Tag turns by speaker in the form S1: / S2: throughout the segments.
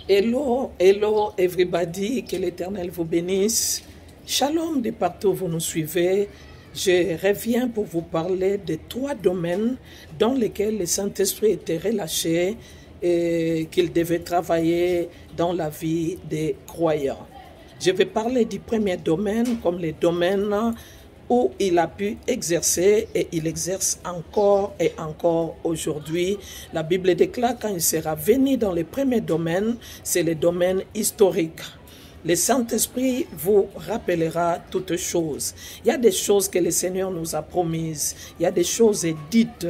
S1: Hello, hello everybody, que l'Éternel vous bénisse. Shalom de partout où vous nous suivez. Je reviens pour vous parler de 3 domaines dans lesquels le Saint-Esprit était relâché et qu'il devait travailler dans la vie des croyants. Je vais parler du premier domaine comme le domaine où il a pu exercer et il exerce encore et encore aujourd'hui. La Bible déclare quand il sera venu dans le premier domaine, c'est le domaine historique. Le Saint-Esprit vous rappellera toutes choses. Il y a des choses que le Seigneur nous a promises. Il y a des choses dites.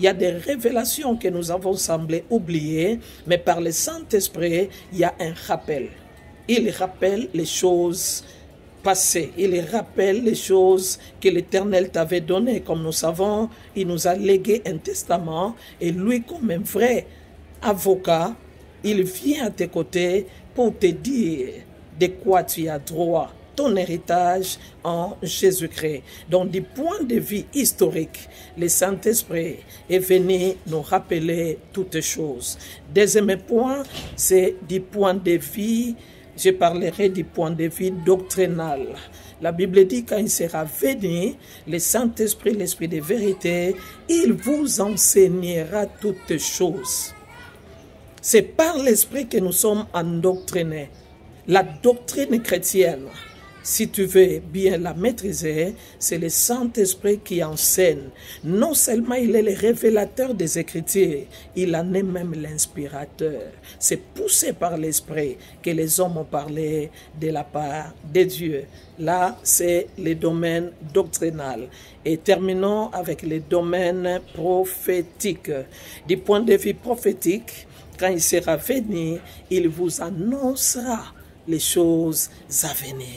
S1: Il y a des révélations que nous avons semblé oublier. Mais par le Saint-Esprit, il y a un rappel. Il rappelle les choses passées. Il rappelle les choses que l'Éternel t'avait données. Comme nous savons, il nous a légué un testament. Et lui, comme un vrai avocat, il vient à tes côtés pour te dire de quoi tu as droit, ton héritage en Jésus-Christ. Donc, du point de vue historique, le Saint-Esprit est venu nous rappeler toutes choses. Deuxième point, c'est du point de vue, je parlerai du point de vue doctrinal. La Bible dit quand il sera venu, le Saint-Esprit, l'Esprit de vérité, il vous enseignera toutes choses. C'est par l'Esprit que nous sommes endoctrinés. La doctrine chrétienne, si tu veux bien la maîtriser, c'est le Saint-Esprit qui enseigne. Non seulement il est le révélateur des Écritures, il en est même l'inspirateur. C'est poussé par l'Esprit que les hommes ont parlé de la part de Dieu. Là, c'est le domaine doctrinal. Et terminons avec le domaine prophétique. Du point de vue prophétique, quand il sera venu, il vous annoncera les choses à venir.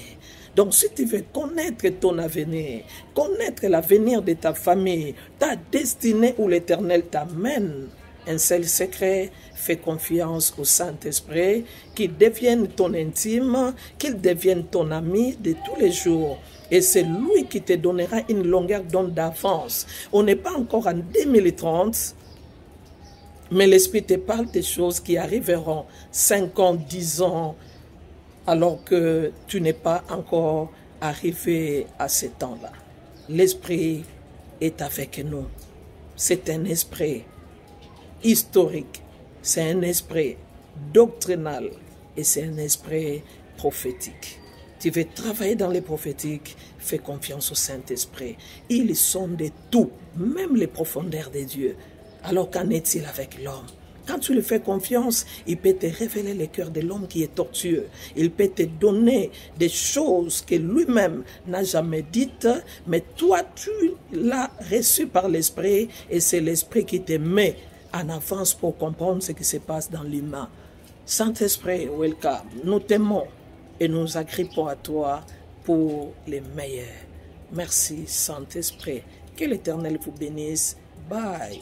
S1: Donc, si tu veux connaître ton avenir, connaître l'avenir de ta famille, ta destinée où l'Éternel t'amène, un seul secret, fais confiance au Saint-Esprit, qu'il devienne ton intime, qu'il devienne ton ami de tous les jours. Et c'est lui qui te donnera une longueur d'onde d'avance. On n'est pas encore en 2030, mais l'Esprit te parle des choses qui arriveront 5 ans, 10 ans, alors que tu n'es pas encore arrivé à ce temps-là. L'Esprit est avec nous. C'est un esprit historique, c'est un esprit doctrinal et c'est un esprit prophétique. Tu veux travailler dans les prophétiques, fais confiance au Saint-Esprit. Il sonde tout, même les profondeurs de Dieu. Alors qu'en est-il avec l'homme? Quand tu lui fais confiance, il peut te révéler le cœur de l'homme qui est tortueux. Il peut te donner des choses que lui-même n'a jamais dites, mais toi, tu l'as reçu par l'Esprit et c'est l'Esprit qui te met en avance pour comprendre ce qui se passe dans l'humain. Saint-Esprit, welcome. Nous t'aimons et nous agrippons à toi pour les meilleurs. Merci, Saint-Esprit. Que l'Éternel vous bénisse. Bye.